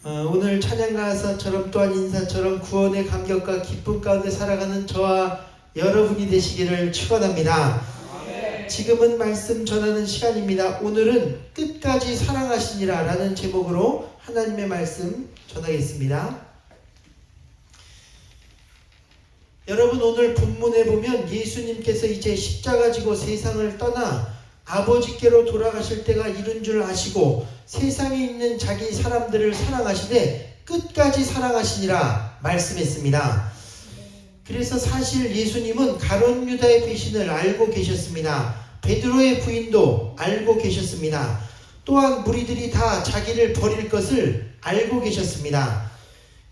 오늘 찬양 가사처럼 또한 인사처럼 구원의 감격과 기쁨 가운데 살아가는 저와 여러분이 되시기를 축원합니다. 지금은 말씀 전하는 시간입니다. 오늘은 끝까지 사랑하시니라 라는 제목으로 하나님의 말씀 전하겠습니다. 여러분, 오늘 본문에 보면 예수님께서 이제 십자가 지고 세상을 떠나 아버지께로 돌아가실 때가 이른 줄 아시고 세상에 있는 자기 사람들을 사랑하시되 끝까지 사랑하시니라 말씀했습니다. 그래서 사실 예수님은 가룟 유다의 배신을 알고 계셨습니다. 베드로의 부인도 알고 계셨습니다. 또한 무리들이 다 자기를 버릴 것을 알고 계셨습니다.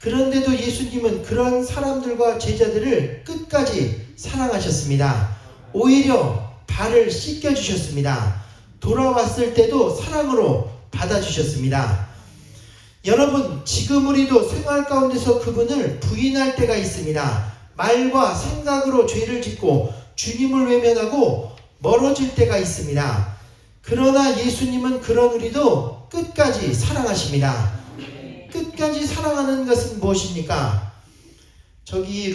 그런데도 예수님은 그런 사람들과 제자들을 끝까지 사랑하셨습니다. 오히려 발을 씻겨주셨습니다. 돌아왔을 때도 사랑으로 받아주셨습니다. 여러분, 지금 우리도 생활 가운데서 그분을 부인할 때가 있습니다. 말과 생각으로 죄를 짓고 주님을 외면하고 멀어질 때가 있습니다. 그러나 예수님은 그런 우리도 끝까지 사랑하십니다. 끝까지 사랑하는 것은 무엇입니까? 저기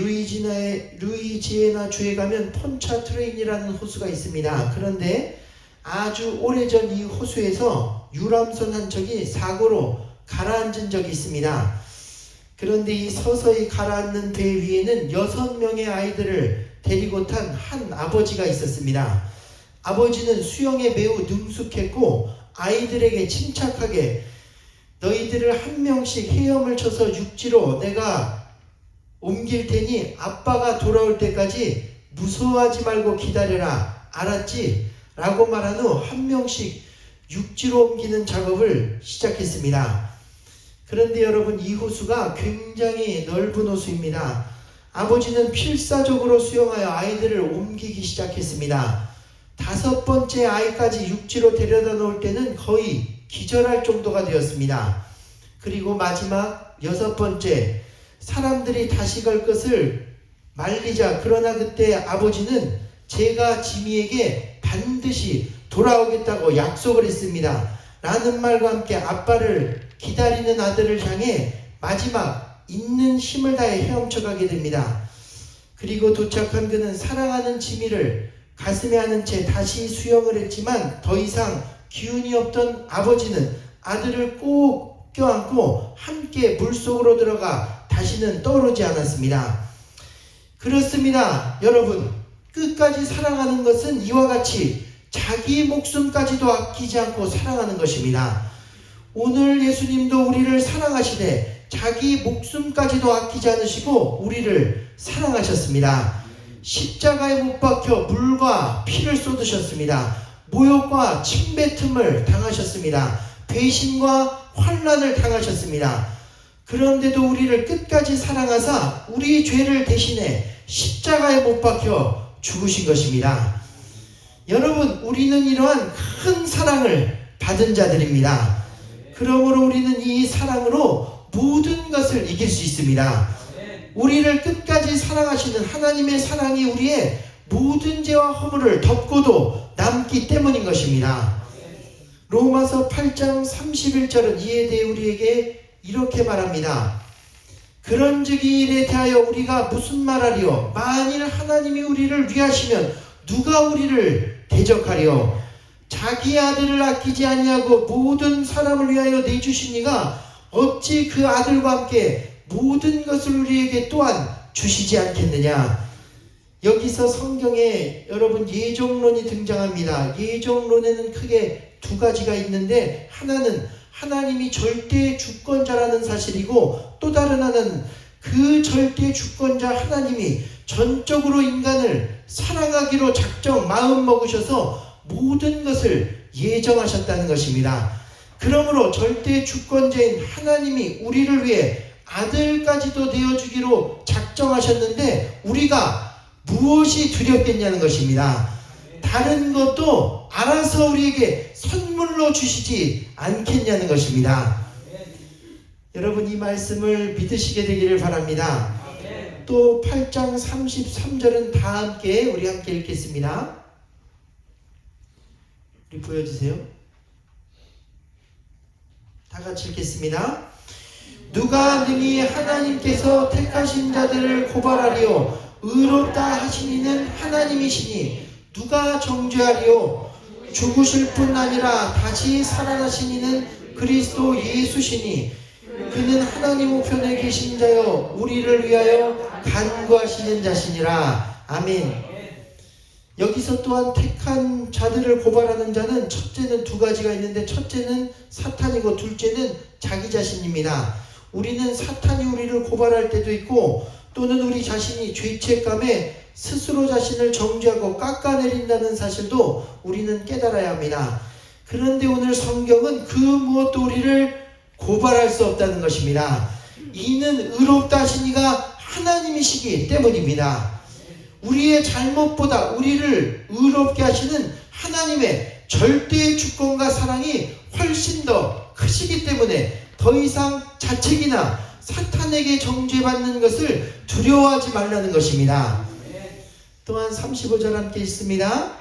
루이지애나 주에 가면 폰차트레인이라는 호수가 있습니다. 그런데 아주 오래전 이 호수에서 유람선 한 척이 사고로 가라앉은 적이 있습니다. 그런데 이 서서히 가라앉는 배 위에는 6명의 아이들을 데리고 탄 한 아버지가 있었습니다. 아버지는 수영에 매우 능숙했고 아이들에게 침착하게 너희들을 한 명씩 헤엄을 쳐서 육지로 내가 옮길 테니 아빠가 돌아올 때까지 무서워하지 말고 기다려라. 알았지? 라고 말한 후 한 명씩 육지로 옮기는 작업을 시작했습니다. 그런데 여러분, 이 호수가 굉장히 넓은 호수입니다. 아버지는 필사적으로 수영하여 아이들을 옮기기 시작했습니다. 5번째 아이까지 육지로 데려다 놓을 때는 거의 기절할 정도가 되었습니다. 그리고 마지막 6번째, 사람들이 다시 갈 것을 말리자. 그러나 그때 아버지는 제가 지미에게 반드시 돌아오겠다고 약속을 했습니다. 라는 말과 함께 아빠를 기다리는 아들을 향해 마지막 있는 힘을 다해 헤엄쳐 가게 됩니다. 그리고 도착한 그는 사랑하는 지미를 가슴에 안은 채 다시 수영을 했지만 더 이상 기운이 없던 아버지는 아들을 꼭 껴안고 함께 물속으로 들어가 다시는 떠오르지 않았습니다. 그렇습니다. 여러분, 끝까지 사랑하는 것은 이와 같이 자기 목숨까지도 아끼지 않고 사랑하는 것입니다. 오늘 예수님도 우리를 사랑하시되 자기 목숨까지도 아끼지 않으시고 우리를 사랑하셨습니다. 십자가에 못 박혀 물과 피를 쏟으셨습니다. 모욕과 침뱉음을 당하셨습니다. 배신과 환난을 당하셨습니다. 그런데도 우리를 끝까지 사랑하사 우리 죄를 대신해 십자가에 못 박혀 죽으신 것입니다. 여러분, 우리는 이러한 큰 사랑을 받은 자들입니다. 그러므로 우리는 이 사랑으로 모든 것을 이길 수 있습니다. 우리를 끝까지 사랑하시는 하나님의 사랑이 우리의 모든 죄와 허물을 덮고도 남기 때문인 것입니다. 로마서 8장 31절은 이에 대해 우리에게 이렇게 말합니다. 그런즉 이 일에 대하여 우리가 무슨 말하리요? 만일 하나님이 우리를 위하시면 누가 우리를 대적하리요? 자기 아들을 아끼지 아니하고 모든 사람을 위하여 내주신 이가 어찌 그 아들과 함께 모든 것을 우리에게 또한 주시지 않겠느냐? 여기서 성경에 여러분 예정론이 등장합니다. 예정론에는 크게 2가지가 있는데, 하나는 하나님이 절대 주권자라는 사실이고, 또 다른 하나는 그 절대 주권자 하나님이 전적으로 인간을 사랑하기로 작정 마음 먹으셔서 모든 것을 예정하셨다는 것입니다. 그러므로 절대 주권자인 하나님이 우리를 위해 아들까지도 내어주기로 작정하셨는데 우리가 무엇이 두렵겠냐는 것입니다. 다른 것도 알아서 우리에게 선물로 주시지 않겠냐는 것입니다. 여러분, 이 말씀을 믿으시게 되기를 바랍니다. 또 8장 33절은 다 함께 우리 함께 읽겠습니다. 우리 보여주세요. 다 같이 읽겠습니다. 누가 능히 하나님께서 택하신 자들을 고발하리요? 의롭다 하신 이는 하나님이시니 누가 정죄하리요? 죽으실 뿐 아니라 다시 살아나신 이는 그리스도 예수시니 그는 하나님 우편에 계신 자여 우리를 위하여 간구하시는 자시니라. 아멘. 여기서 또한 택한 자들을 고발하는 자는 첫째는 두 가지가 있는데, 첫째는 사탄이고 둘째는 자기 자신입니다. 우리는 사탄이 우리를 고발할 때도 있고, 또는 우리 자신이 죄책감에 스스로 자신을 정죄하고 깎아내린다는 사실도 우리는 깨달아야 합니다. 그런데 오늘 성경은 그 무엇도 우리를 고발할 수 없다는 것입니다. 이는 의롭다 하신 이가 하나님이시기 때문입니다. 우리의 잘못보다 우리를 의롭게 하시는 하나님의 절대의 주권과 사랑이 훨씬 더 크시기 때문에 더 이상 자책이나 사탄에게 정죄받는 것을 두려워하지 말라는 것입니다. 또한 35절 함께 있습니다.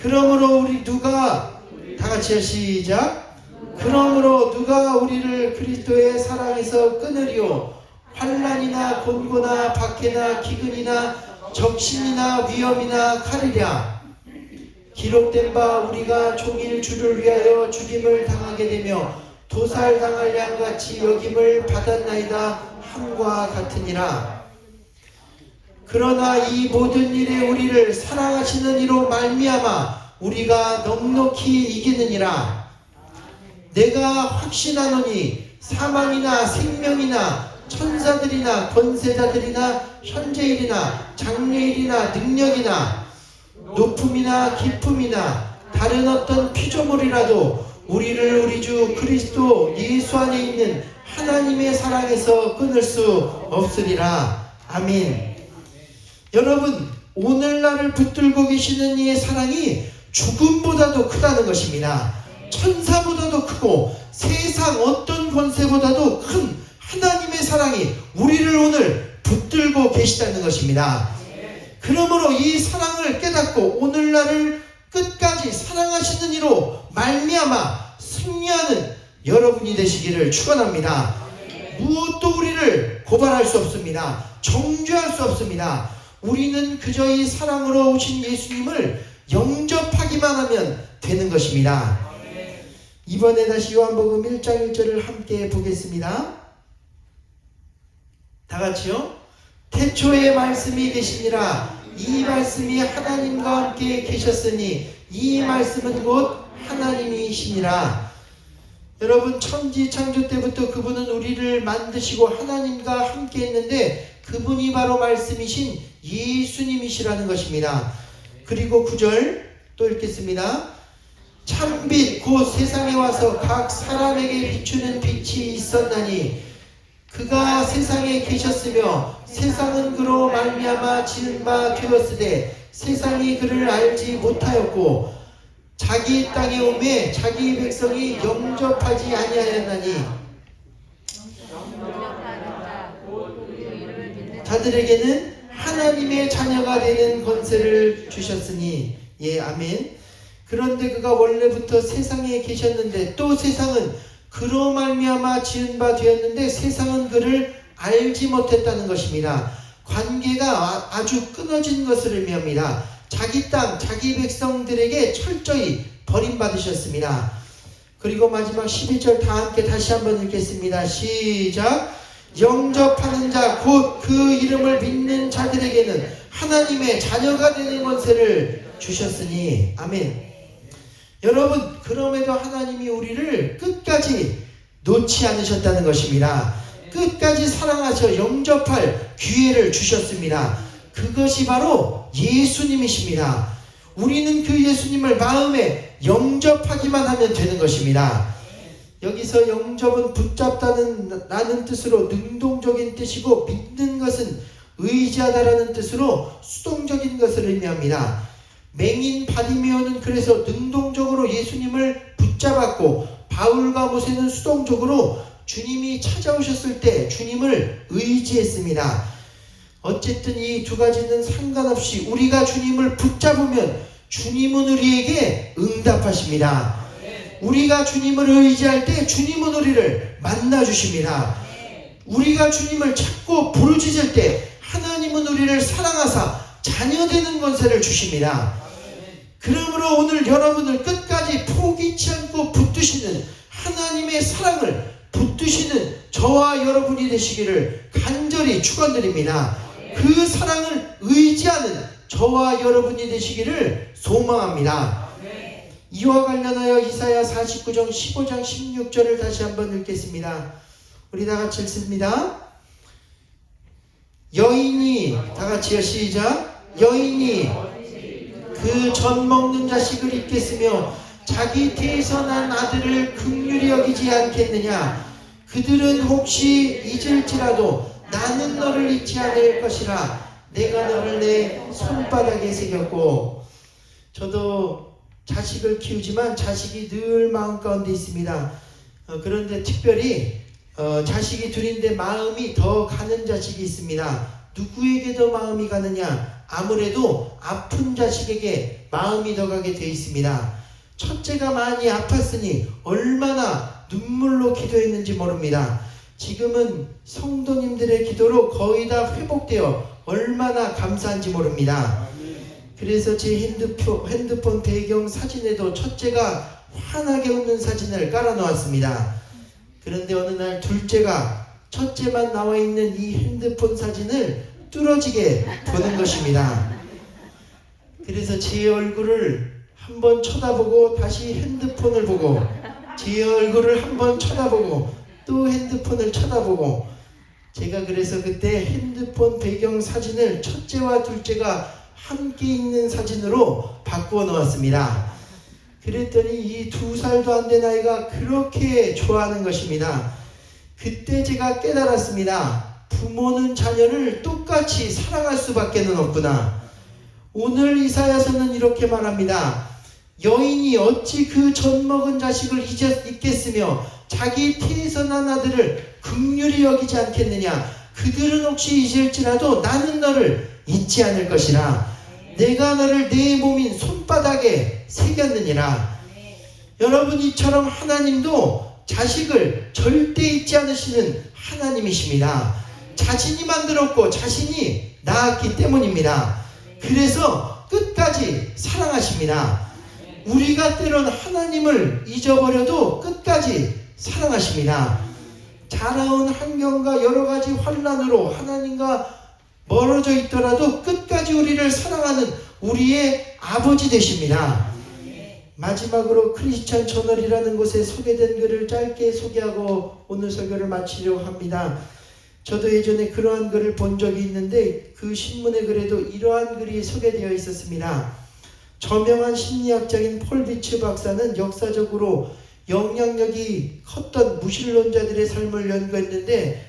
그러므로 우리 누가, 다 같이 시작. 그러므로 누가 우리를 그리스도의 사랑에서 끊으리요? 환난이나 곤고나 박해나 기근이나 적신이나 위험이나 칼이랴. 기록된 바 우리가 종일 주를 위하여 죽임을 당하게 되며 도살당할 양같이 여김을 받았나이다 함과 같으니라. 그러나 이 모든 일에 우리를 사랑하시는 이로 말미암아 우리가 넉넉히 이기느니라. 내가 확신하노니 사망이나 생명이나 천사들이나 권세자들이나 현재일이나 장래일이나 능력이나 높음이나 깊음이나 다른 어떤 피조물이라도 우리를 우리 주 그리스도 예수 안에 있는 하나님의 사랑에서 끊을 수 없으리라. 아멘. 여러분, 오늘날을 붙들고 계시는 이의 사랑이 죽음보다도 크다는 것입니다. 천사보다도 크고 세상 어떤 권세보다도 큰 하나님의 사랑이 우리를 오늘 붙들고 계시다는 것입니다. 그러므로 이 사랑을 깨닫고 오늘날을 끝까지 사랑하시는 이로 말미암아 승리하는 여러분이 되시기를 축원합니다. 무엇도 우리를 고발할 수 없습니다. 정죄할 수 없습니다. 우리는 그저 이 사랑으로 오신 예수님을 영접하기만 하면 되는 것입니다. 이번에 다시 요한복음 1장 1절을 함께 보겠습니다. 다 같이요. 태초에 말씀이 계시니라. 이 말씀이 하나님과 함께 계셨으니 이 말씀은 곧 하나님이시니라. 여러분, 천지 창조 때부터 그분은 우리를 만드시고 하나님과 함께 했는데 그분이 바로 말씀이신 예수님이시라는 것입니다. 그리고 9절 또 읽겠습니다. 참빛 곧 세상에 와서 각 사람에게 비추는 빛이 있었나니 그가 세상에 계셨으며 세상은 그로 말미암아 지은 바 되었으되 세상이 그를 알지 못하였고 자기 땅에 오매 자기 백성이 영접하지 아니하였나니 자들에게는 하나님의 자녀가 되는 권세를 주셨으니. 예, 아멘. 그런데 그가 원래부터 세상에 계셨는데 또 세상은 그로 말미암아 지은 바 되었는데 세상은 그를 알지 못했다는 것입니다. 관계가 아주 끊어진 것을 의미합니다. 자기 땅, 자기 백성들에게 철저히 버림받으셨습니다. 그리고 마지막 12절 다 함께 다시 한번 읽겠습니다. 시작. 영접하는 자 곧 그 이름을 믿는 자들에게는 하나님의 자녀가 되는 권세를 주셨으니. 아멘. 여러분, 그럼에도 하나님이 우리를 끝까지 놓지 않으셨다는 것입니다. 끝까지 사랑하셔 영접할 기회를 주셨습니다. 그것이 바로 예수님이십니다. 우리는 그 예수님을 마음에 영접하기만 하면 되는 것입니다. 여기서 영접은 붙잡다는 뜻으로 능동적인 뜻이고 믿는 것은 의지하다라는 뜻으로 수동적인 것을 의미합니다. 맹인 바디메오는 그래서 능동적으로 예수님을 붙잡았고 바울과 모세는 수동적으로 주님이 찾아오셨을 때 주님을 의지했습니다. 어쨌든 이 두 가지는 상관없이 우리가 주님을 붙잡으면 주님은 우리에게 응답하십니다. 우리가 주님을 의지할 때 주님은 우리를 만나주십니다. 우리가 주님을 찾고 부르짖을 때 하나님은 우리를 사랑하사 자녀되는 권세를 주십니다. 그러므로 오늘 여러분을 끝까지 포기치 않고 붙드시는 하나님의 사랑을 붙드시는 저와 여러분이 되시기를 간절히 축원드립니다. 그 사랑을 의지하는 저와 여러분이 되시기를 소망합니다. 이와 관련하여 이사야 49장 15장 16절을 다시 한번 읽겠습니다. 우리 다 같이 읽습니다. 여인이, 다 같이요, 시작. 여인이 그 젖 먹는 자식을 잊겠으며 자기 태에서 난 아들을 긍휼히 여기지 않겠느냐. 그들은 혹시 잊을지라도 나는 너를 잊지 않을 것이라. 내가 너를 내 손바닥에 새겼고. 저도 자식을 키우지만 자식이 늘 마음 가운데 있습니다. 그런데 특별히 자식이 둘인데 마음이 더 가는 자식이 있습니다. 누구에게 더 마음이 가느냐? 아무래도 아픈 자식에게 마음이 더 가게 되어 있습니다. 첫째가 많이 아팠으니 얼마나 눈물로 기도했는지 모릅니다. 지금은 성도님들의 기도로 거의 다 회복되어 얼마나 감사한지 모릅니다. 그래서 제 핸드폰 배경 사진에도 첫째가 환하게 웃는 사진을 깔아 놓았습니다. 그런데 어느 날 둘째가 첫째만 나와 있는 이 핸드폰 사진을 뚫어지게 보는 것입니다. 그래서 제 얼굴을 한번 쳐다보고 다시 핸드폰을 보고 제 얼굴을 한번 쳐다보고 또 핸드폰을 쳐다보고 제가 그래서 그때 핸드폰 배경 사진을 첫째와 둘째가 함께 있는 사진으로 바꾸어 놓았습니다. 그랬더니 이 2살도 안 된 아이가 그렇게 좋아하는 것입니다. 그때 제가 깨달았습니다. 부모는 자녀를 똑같이 사랑할 수밖에 없구나. 오늘 이사야서는 이렇게 말합니다. 여인이 어찌 그 젖 먹은 자식을 잊겠으며 자기 태에서 난 아들을 긍휼히 여기지 않겠느냐. 그들은 혹시 잊을지라도 나는 너를 잊지 않을 것이라. 내가 너를 내 몸인 손바닥에 새겼느니라. 여러분, 이처럼 하나님도 자식을 절대 잊지 않으시는 하나님이십니다. 자신이 만들었고 자신이 낳았기 때문입니다. 그래서 끝까지 사랑하십니다. 우리가 때론 하나님을 잊어버려도 끝까지 사랑하십니다. 자라온 환경과 여러 가지 환난으로 하나님과 멀어져 있더라도 끝까지 우리를 사랑하는 우리의 아버지 되십니다. 마지막으로 크리스천 저널이라는 곳에 소개된 글을 짧게 소개하고 오늘 설교를 마치려고 합니다. 저도 예전에 그러한 글을 본 적이 있는데 그 신문의 글에도 이러한 글이 소개되어 있었습니다. 저명한 심리학자인 폴 비츠 박사는 역사적으로 영향력이 컸던 무신론자들의 삶을 연구했는데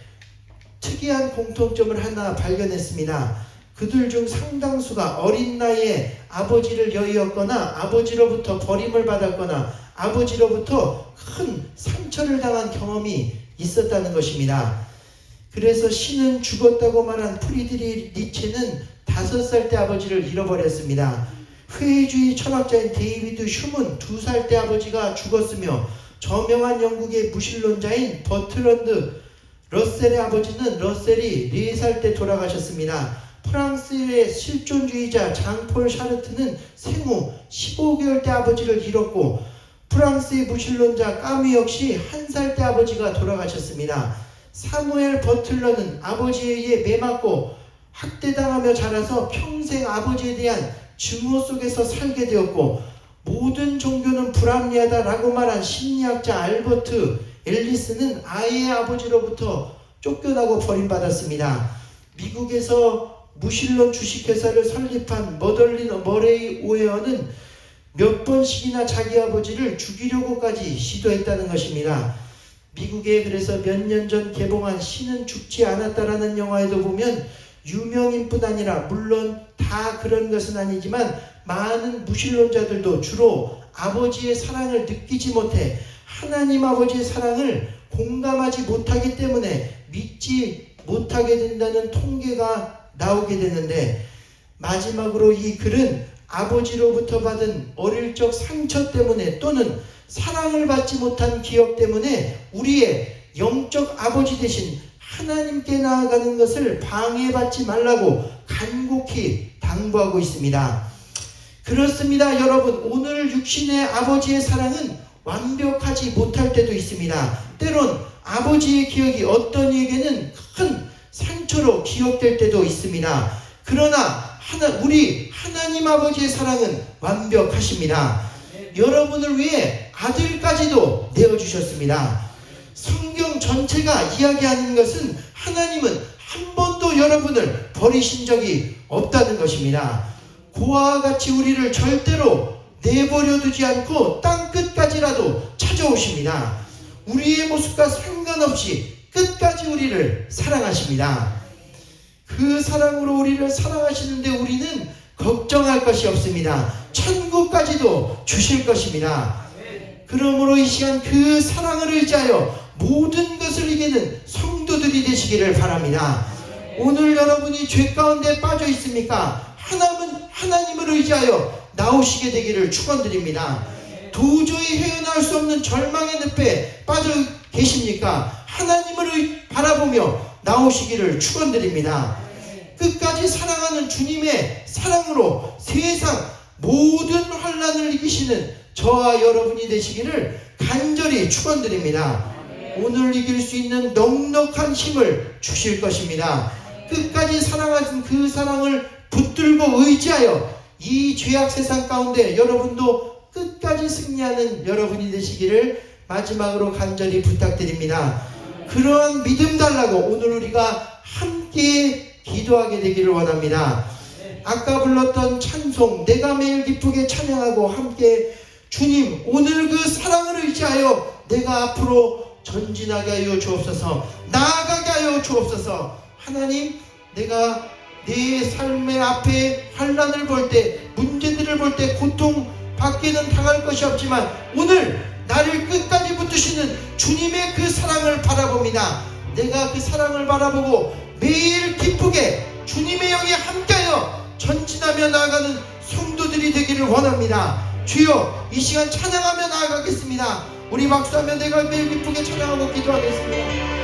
특이한 공통점을 하나 발견했습니다. 그들 중 상당수가 어린 나이에 아버지를 여의었거나 아버지로부터 버림을 받았거나 아버지로부터 큰 상처를 당한 경험이 있었다는 것입니다. 그래서 신은 죽었다고 말한 프리드리히 니체는 5살 때 아버지를 잃어버렸습니다. 회의주의 철학자인 데이비드 흉은 2살 때 아버지가 죽었으며 저명한 영국의 무신론자인 버트런드 러셀의 아버지는 러셀이 4살 때 돌아가셨습니다. 프랑스의 실존주의자 장폴 샤르트는 생후 15개월 때 아버지를 잃었고 프랑스의 무신론자 까뮤 역시 1살 때 아버지가 돌아가셨습니다. 사무엘 버틀러는 아버지에 의해 매맞고 학대당하며 자라서 평생 아버지에 대한 증오 속에서 살게 되었고 모든 종교는 불합리하다라고 말한 심리학자 알버트 앨리스는 아이의 아버지로부터 쫓겨나고 버림받았습니다. 미국에서 무신론 주식회사를 설립한 머덜린 머레이 오웨어는 몇 번씩이나 자기 아버지를 죽이려고까지 시도했다는 것입니다. 미국에 그래서 몇 년 전 개봉한 신은 죽지 않았다라는 영화에도 보면 유명인뿐 아니라 물론 다 그런 것은 아니지만 많은 무신론자들도 주로 아버지의 사랑을 느끼지 못해 하나님 아버지의 사랑을 공감하지 못하기 때문에 믿지 못하게 된다는 통계가 나오게 되는데 마지막으로 이 글은 아버지로부터 받은 어릴 적 상처 때문에 또는 사랑을 받지 못한 기억 때문에 우리의 영적 아버지 되신 하나님께 나아가는 것을 방해받지 말라고 간곡히 당부하고 있습니다. 그렇습니다. 여러분, 오늘 육신의 아버지의 사랑은 완벽하지 못할 때도 있습니다. 때론 아버지의 기억이 어떤 이에게는 큰 상처로 기억될 때도 있습니다. 그러나 우리 하나님 아버지의 사랑은 완벽하십니다. 여러분을 위해 아들까지도 내어주셨습니다. 성경 전체가 이야기하는 것은 하나님은 한 번도 여러분을 버리신 적이 없다는 것입니다. 고아와 같이 우리를 절대로 내버려 두지 않고 땅 끝까지라도 찾아오십니다. 우리의 모습과 상관없이 끝까지 우리를 사랑하십니다. 그 사랑으로 우리를 사랑하시는데 우리는 걱정할 것이 없습니다. 천국까지도 주실 것입니다. 그러므로 이 시간 그 사랑을 의지하여 모든 것을 이기는 성도들이 되시기를 바랍니다. 오늘 여러분이 죄 가운데 빠져 있습니까? 하나님을 의지하여 나오시게 되기를 축원드립니다. 도저히 헤어나올 수 없는 절망의 늪에 빠져 계십니까? 하나님을 바라보며 나오시기를 축원드립니다. 끝까지 사랑하는 주님의 사랑으로 세상 모든 환난을 이기시는 저와 여러분이 되시기를 간절히 축원드립니다. 오늘 이길 수 있는 넉넉한 힘을 주실 것입니다. 끝까지 사랑하신 그 사랑을 붙들고 의지하여 이 죄악 세상 가운데 여러분도 끝까지 승리하는 여러분이 되시기를 마지막으로 간절히 부탁드립니다. 그러한 믿음 달라고 오늘 우리가 함께 기도하게 되기를 원합니다. 아까 불렀던 찬송 내가 매일 기쁘게 찬양하고 함께 주님 오늘 그 사랑을 의지하여 내가 앞으로 전진하게 하여 주옵소서. 나아가게 하여 주옵소서. 하나님, 내가 내 삶의 앞에 환난을 볼 때, 문제들을 볼 때 고통받기는 당할 것이 없지만 오늘 나를 끝까지 붙드시는 주님의 그 사랑을 바라봅니다. 내가 그 사랑을 바라보고 매일 기쁘게 주님의 영이 함께하여 전진하며 나아가는 성도들이 되기를 원합니다. 주여, 이 시간 찬양하며 나아가겠습니다. 우리 박수하며 내가 매일 기쁘게 찬양하고 기도하겠습니다.